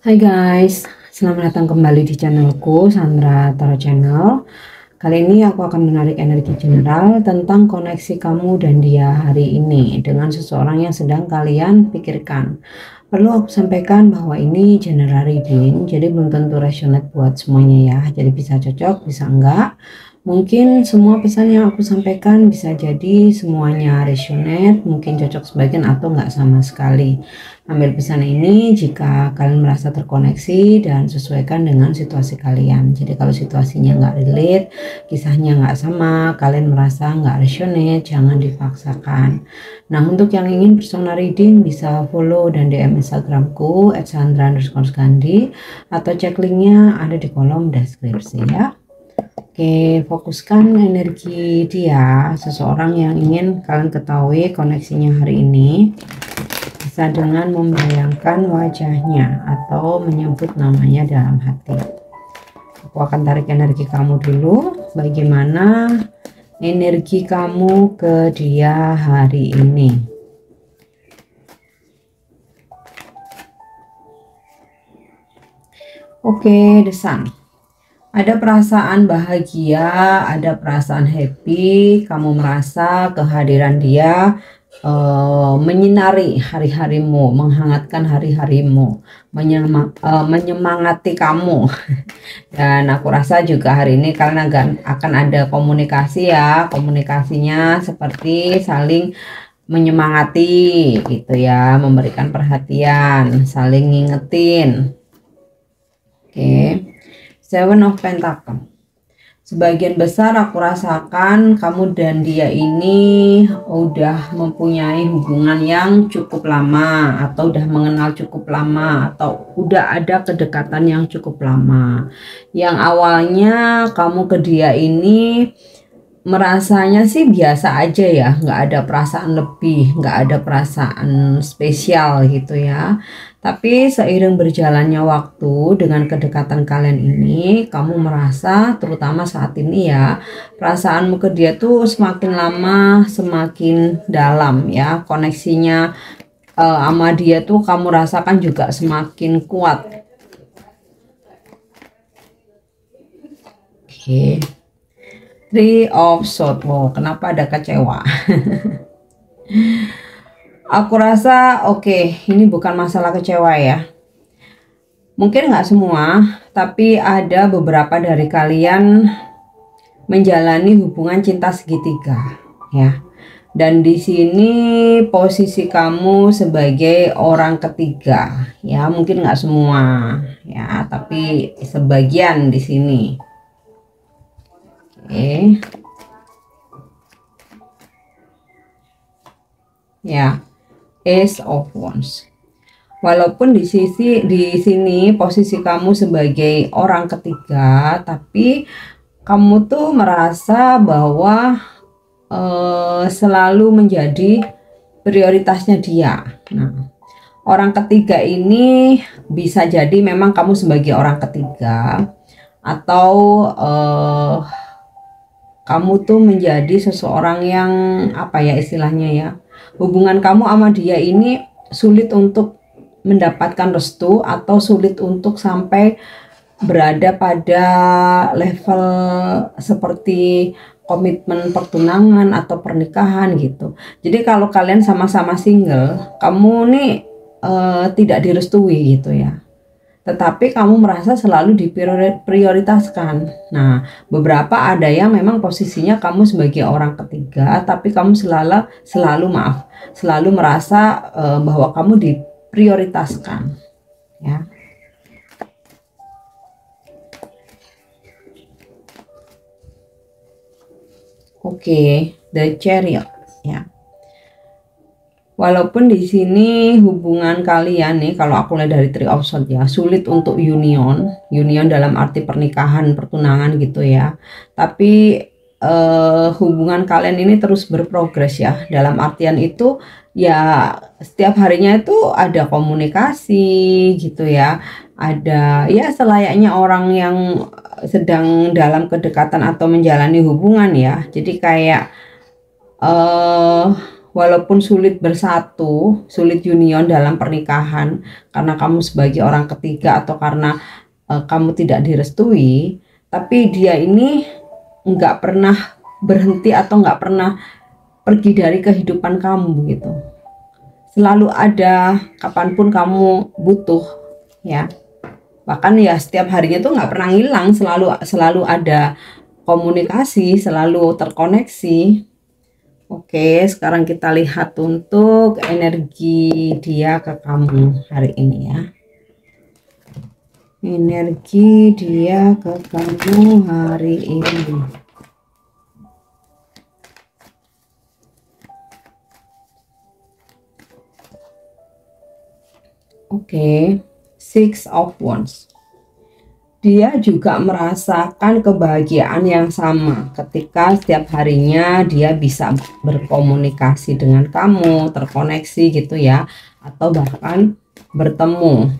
Hai guys, selamat datang kembali di channelku Sandra Tarot Channel. Kali ini aku akan menarik energi general tentang koneksi kamu dan dia hari ini dengan seseorang yang sedang kalian pikirkan. Perlu aku sampaikan bahwa ini general reading, jadi belum tentu resonate buat semuanya ya. Jadi bisa cocok, bisa enggak. Mungkin semua pesan yang aku sampaikan bisa jadi semuanya resonate, mungkin cocok sebagian atau enggak sama sekali. Ambil pesan ini jika kalian merasa terkoneksi dan sesuaikan dengan situasi kalian. Jadi kalau situasinya nggak relate, kisahnya nggak sama, kalian merasa nggak resonate, jangan dipaksakan. Nah, untuk yang ingin personal reading bisa follow dan DM Instagramku @sandra_gandhi atau cek linknya ada di kolom deskripsi ya. Oke, fokuskan energi dia, seseorang yang ingin kalian ketahui koneksinya hari ini. Bisa dengan membayangkan wajahnya atau menyebut namanya dalam hati. Aku akan tarik energi kamu dulu. Bagaimana energi kamu ke dia hari ini? Oke, The Sun. Ada perasaan bahagia, ada perasaan happy, kamu merasa kehadiran dia menyinari hari-harimu, menghangatkan hari-harimu, menyemangati kamu. Dan aku rasa juga hari ini kalian akan ada komunikasi ya, komunikasinya seperti saling menyemangati gitu ya, memberikan perhatian, saling ngingetin. Oke. Seven of Pentacle. Sebagian besar aku rasakan kamu dan dia ini udah mempunyai hubungan yang cukup lama, atau udah mengenal cukup lama, atau udah ada kedekatan yang cukup lama. Yang awalnya kamu ke dia ini merasanya sih biasa aja ya, nggak ada perasaan lebih, nggak ada perasaan spesial gitu ya. Tapi seiring berjalannya waktu dengan kedekatan kalian ini, kamu merasa terutama saat ini ya, perasaanmu ke dia tuh semakin lama semakin dalam ya, koneksinya sama dia tuh kamu rasakan juga semakin kuat. Oke. Three of Swords. Oh, kenapa ada kecewa? Aku rasa oke, ini bukan masalah kecewa ya. Mungkin nggak semua, tapi ada beberapa dari kalian menjalani hubungan cinta segitiga ya. Dan di sini posisi kamu sebagai orang ketiga ya, mungkin nggak semua ya, tapi sebagian di sini. Oke. Ya. Ace of Wands. Walaupun di sini posisi kamu sebagai orang ketiga, tapi kamu tuh merasa bahwa selalu menjadi prioritasnya dia. Nah, orang ketiga ini bisa jadi memang kamu sebagai orang ketiga, atau kamu tuh menjadi seseorang yang apa ya istilahnya ya, hubungan kamu sama dia ini sulit untuk mendapatkan restu, atau sulit untuk sampai berada pada level seperti komitmen pertunangan atau pernikahan gitu. Jadi kalau kalian sama-sama single, kamu nih tidak direstui gitu ya. Tetapi kamu merasa selalu diprioritaskan. Nah, beberapa ada yang memang posisinya kamu sebagai orang ketiga, tapi kamu selalu merasa bahwa kamu diprioritaskan, ya. Oke, The Chariot, ya. Walaupun di sini hubungan kalian nih, kalau aku lihat dari Three of Swords ya, sulit untuk union dalam arti pernikahan, pertunangan gitu ya. Tapi hubungan kalian ini terus berprogres ya. Dalam artian itu ya, setiap harinya itu ada komunikasi gitu ya. Ada ya selayaknya orang yang sedang dalam kedekatan atau menjalani hubungan ya. Jadi kayak walaupun sulit bersatu, sulit union dalam pernikahan karena kamu sebagai orang ketiga atau karena kamu tidak direstui, tapi dia ini nggak pernah berhenti atau nggak pernah pergi dari kehidupan kamu gitu. Selalu ada kapanpun kamu butuh ya. Bahkan ya setiap harinya tuh nggak pernah hilang, selalu ada komunikasi, selalu terkoneksi. Oke, sekarang kita lihat untuk energi dia ke kamu hari ini ya. Energi dia ke kamu hari ini. Oke, Six of Wands. Dia juga merasakan kebahagiaan yang sama ketika setiap harinya dia bisa berkomunikasi dengan kamu, terkoneksi gitu ya, atau bahkan bertemu.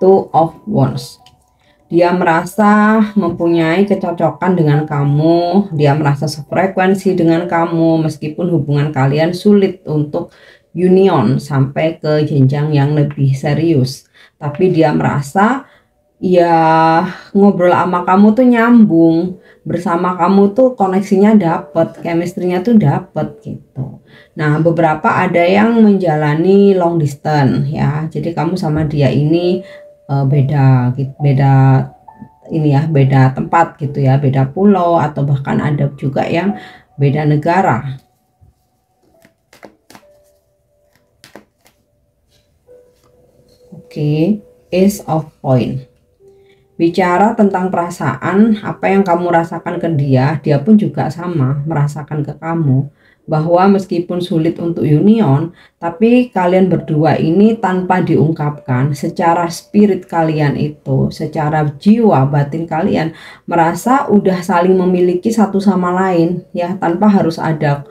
Two of Wands. Dia merasa mempunyai kecocokan dengan kamu, dia merasa sefrekuensi dengan kamu meskipun hubungan kalian sulit untuk union sampai ke jenjang yang lebih serius. Tapi dia merasa ya ngobrol sama kamu tuh nyambung, bersama kamu tuh koneksinya dapet, chemistry-nya tuh dapet gitu. Nah, beberapa ada yang menjalani long distance ya. Jadi kamu sama dia ini beda ini ya, beda tempat gitu ya, beda pulau atau bahkan ada juga yang beda negara. Oke, Ace of Coins. Bicara tentang perasaan, apa yang kamu rasakan ke dia, dia pun juga sama merasakan ke kamu. Bahwa meskipun sulit untuk union, tapi kalian berdua ini tanpa diungkapkan, secara spirit kalian itu, secara jiwa batin kalian merasa udah saling memiliki satu sama lain ya, tanpa harus ada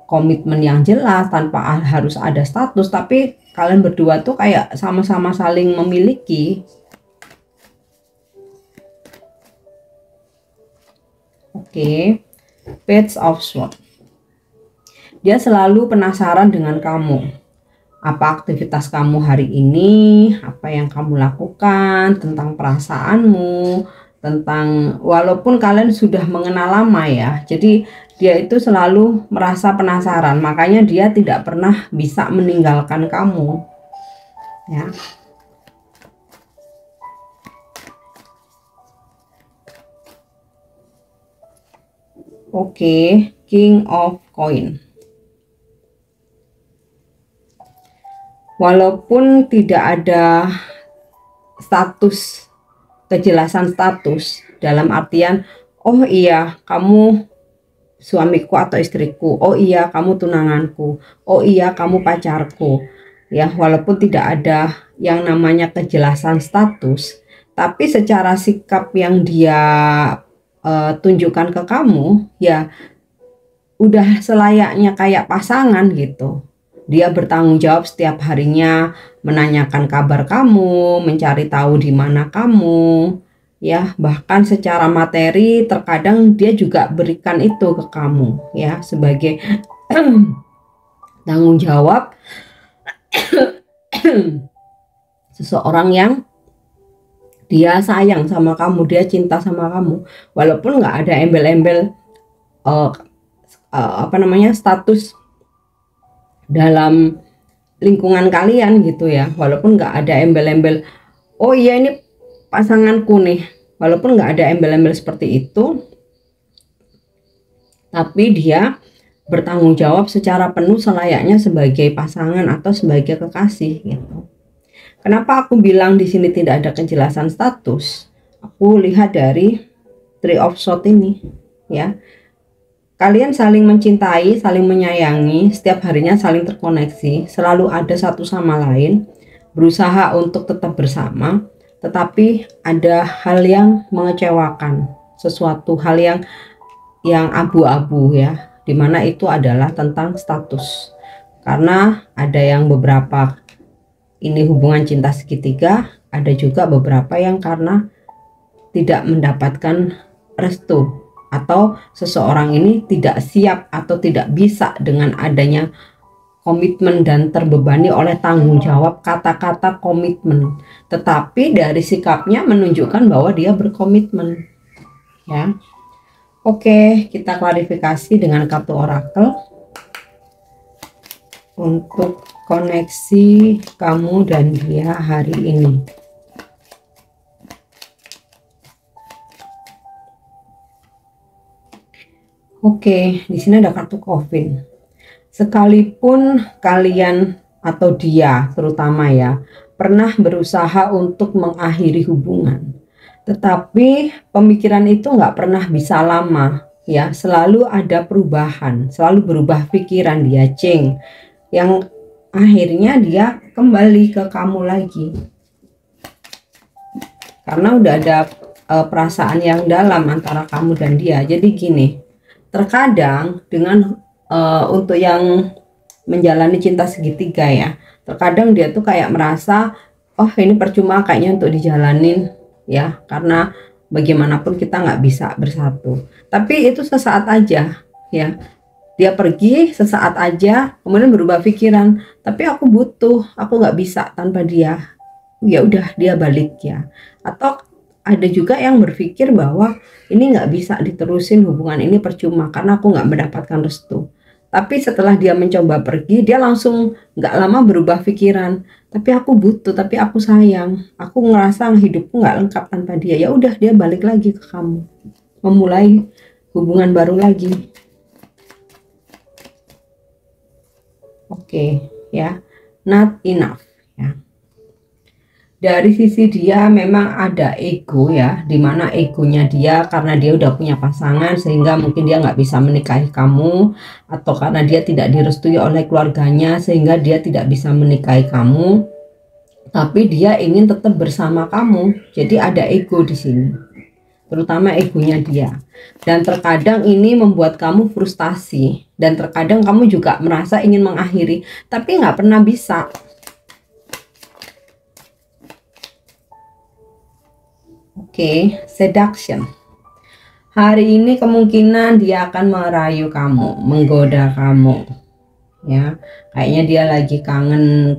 komitmen yang jelas, tanpa harus ada status, tapi kalian berdua tuh kayak sama-sama saling memiliki. Oke, Page of Swords. Dia selalu penasaran dengan kamu. Apa aktivitas kamu hari ini, apa yang kamu lakukan, tentang perasaanmu, tentang walaupun kalian sudah mengenal lama ya. Jadi dia itu selalu merasa penasaran, makanya dia tidak pernah bisa meninggalkan kamu. Ya. Oke, King of Coins. Walaupun tidak ada status, kejelasan status dalam artian oh iya kamu suamiku atau istriku, oh iya kamu tunanganku, oh iya kamu pacarku ya, walaupun tidak ada yang namanya kejelasan status, tapi secara sikap yang dia tunjukkan ke kamu ya udah selayaknya kayak pasangan gitu. Dia bertanggung jawab setiap harinya, menanyakan kabar kamu, mencari tahu di mana kamu, ya bahkan secara materi terkadang dia juga berikan itu ke kamu, ya sebagai tanggung jawab seseorang yang dia sayang sama kamu, dia cinta sama kamu, walaupun nggak ada embel-embel status dalam lingkungan kalian gitu ya, walaupun nggak ada embel-embel oh iya ini pasanganku nih, walaupun nggak ada embel-embel seperti itu, tapi dia bertanggung jawab secara penuh selayaknya sebagai pasangan atau sebagai kekasih gitu. Kenapa aku bilang di sini tidak ada kejelasan status? Aku lihat dari Three of Swords ini ya. Kalian saling mencintai, saling menyayangi, setiap harinya saling terkoneksi, selalu ada satu sama lain, berusaha untuk tetap bersama, tetapi ada hal yang mengecewakan, sesuatu hal yang abu-abu ya, dimana itu adalah tentang status. Karena ada yang beberapa ini hubungan cinta segitiga, ada juga beberapa yang karena tidak mendapatkan restu atau seseorang ini tidak siap atau tidak bisa dengan adanya komitmen dan terbebani oleh tanggung jawab kata-kata komitmen. Tetapi dari sikapnya menunjukkan bahwa dia berkomitmen. Ya. Oke, kita klarifikasi dengan kartu orakel untuk koneksi kamu dan dia hari ini. Oke, di sini ada kartu Coffin. Sekalipun kalian atau dia terutama ya pernah berusaha untuk mengakhiri hubungan, tetapi pemikiran itu nggak pernah bisa lama ya, selalu ada perubahan, selalu berubah pikiran dia, Cing, yang akhirnya dia kembali ke kamu lagi karena udah ada perasaan yang dalam antara kamu dan dia. Jadi gini, terkadang dengan untuk yang menjalani cinta segitiga ya, terkadang dia tuh kayak merasa, oh ini percuma kayaknya untuk dijalanin ya, karena bagaimanapun kita nggak bisa bersatu. Tapi itu sesaat aja ya, dia pergi sesaat aja kemudian berubah pikiran, tapi aku butuh, aku nggak bisa tanpa dia, ya udah dia balik ya. Atau ada juga yang berpikir bahwa ini nggak bisa diterusin, hubungan ini percuma karena aku nggak mendapatkan restu. Tapi setelah dia mencoba pergi, dia langsung nggak lama berubah pikiran. Tapi aku butuh, tapi aku sayang. Aku ngerasa hidupku nggak lengkap tanpa dia. Ya udah, dia balik lagi ke kamu, memulai hubungan baru lagi. Oke, ya, not enough. Ya. Dari sisi dia memang ada ego ya, dimana egonya dia karena dia udah punya pasangan sehingga mungkin dia nggak bisa menikahi kamu, atau karena dia tidak direstui oleh keluarganya sehingga dia tidak bisa menikahi kamu, tapi dia ingin tetap bersama kamu. Jadi ada ego di sini, terutama egonya dia, dan terkadang ini membuat kamu frustasi dan terkadang kamu juga merasa ingin mengakhiri tapi nggak pernah bisa. Oke, seduction. Hari ini kemungkinan dia akan merayu kamu, menggoda kamu. Ya, kayaknya dia lagi kangen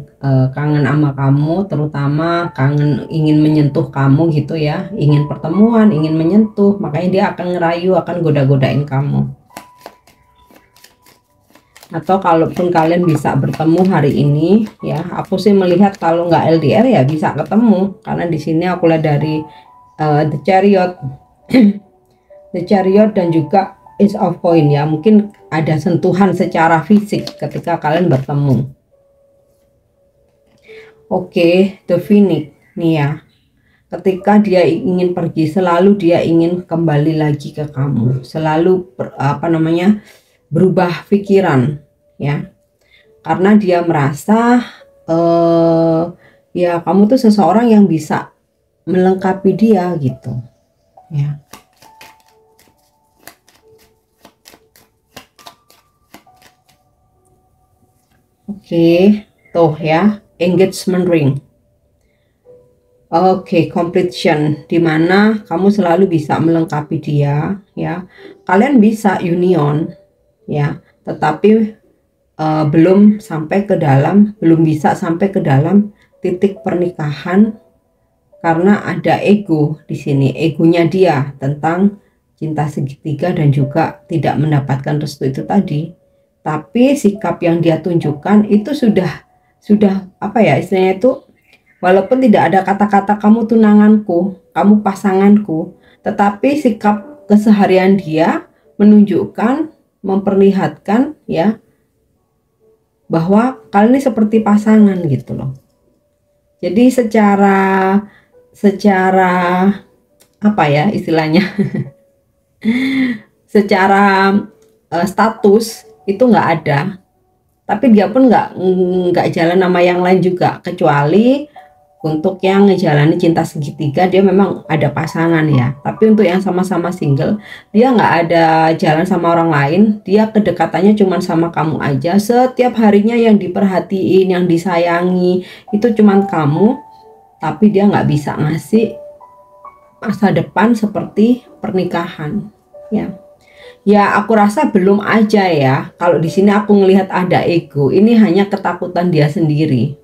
sama kamu, terutama kangen ingin menyentuh kamu gitu ya, ingin pertemuan, ingin menyentuh, makanya dia akan ngerayu, akan goda-godain kamu. Atau kalaupun kalian bisa bertemu hari ini ya, aku sih melihat kalau nggak LDR ya bisa ketemu, karena di sini aku lihat dari The Chariot, The Chariot dan juga Ace of Coin ya, mungkin ada sentuhan secara fisik ketika kalian bertemu. Oke, The Phoenix nih ya, ketika dia ingin pergi selalu dia ingin kembali lagi ke kamu, selalu berubah pikiran ya, karena dia merasa ya kamu tuh seseorang yang bisa melengkapi dia gitu ya. Oke, tuh ya, engagement ring. Oke, completion, dimana kamu selalu bisa melengkapi dia ya. Kalian bisa union ya, tetapi belum bisa sampai ke dalam titik pernikahan. Karena ada ego di sini, egonya dia tentang cinta segitiga dan juga tidak mendapatkan restu itu tadi. Tapi sikap yang dia tunjukkan itu sudah apa ya istilahnya itu, walaupun tidak ada kata-kata kamu tunanganku, kamu pasanganku, tetapi sikap keseharian dia menunjukkan, memperlihatkan ya bahwa kalian ini seperti pasangan gitu loh. Jadi secara apa ya istilahnya secara status itu nggak ada, tapi dia pun nggak jalan sama yang lain juga, kecuali untuk yang ngejalani cinta segitiga dia memang ada pasangan ya, tapi untuk yang sama-sama single dia nggak ada jalan sama orang lain, dia kedekatannya cuma sama kamu aja, setiap harinya yang diperhatiin, yang disayangi itu cuma kamu. Tapi dia nggak bisa ngasih masa depan seperti pernikahan ya. Ya, aku rasa belum aja ya. Kalau di sini aku ngelihat ada ego, ini hanya ketakutan dia sendiri.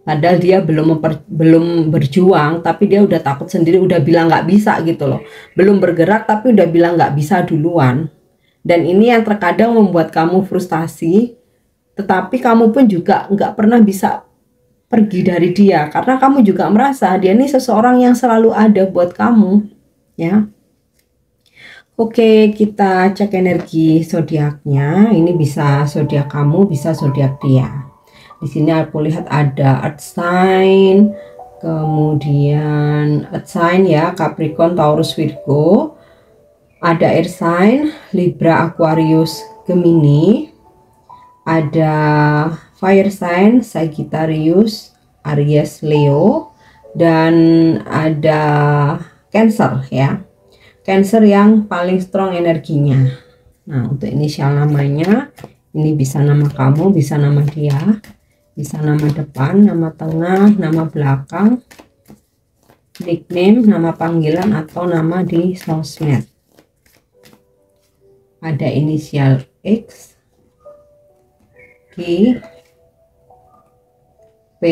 Padahal dia belum berjuang, tapi dia udah takut sendiri, udah bilang nggak bisa gitu loh. Belum bergerak, tapi udah bilang nggak bisa duluan. Dan ini yang terkadang membuat kamu frustasi, tetapi kamu pun juga nggak pernah bisa pergi dari dia, karena kamu juga merasa dia ini seseorang yang selalu ada buat kamu, ya. Oke, kita cek energi zodiaknya. Ini bisa zodiak kamu, bisa zodiak dia. Di sini aku lihat ada earth sign, kemudian earth sign ya, Capricorn, Taurus, Virgo. Ada air sign, Libra, Aquarius, Gemini. Ada fire sign, Sagittarius, Aries, Leo. Dan ada Cancer ya. Cancer yang paling strong energinya. Nah, untuk inisial namanya, ini bisa nama kamu, bisa nama dia, bisa nama depan, nama tengah, nama belakang, nickname, nama panggilan, atau nama di sosmed. Ada inisial X, G, P,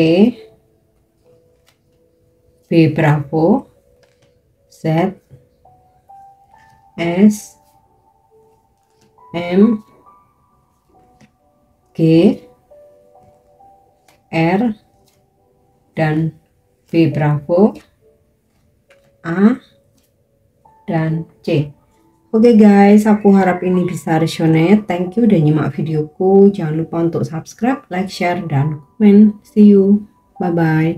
B Bravo, Z, S, M, G, R, dan B Bravo, A, dan C. Oke guys, aku harap ini bisa resonate. Thank you udah nyimak videoku. Jangan lupa untuk subscribe, like, share, dan komen. See you. Bye-bye.